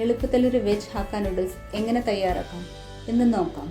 എളുപ്പത്തിലൊരു veg hakka noodles എങ്ങനെ തയ്യാറാക്കാം എന്ന് നോക്കാം.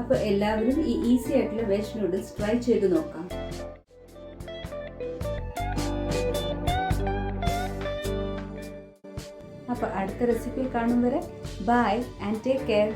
അപ്പോൾ എല്ലാവരും ഈ ഈസി ആയിട്ടുള്ള വെജ് നൂഡിൽസ് ട്രൈ ചെയ്ത് നോക്കാം. അപ്പോൾ അടുത്ത റെസിപ്പിയിൽ കാണും വരെ ബൈ ആൻഡ് ടേക്ക് കെയർ.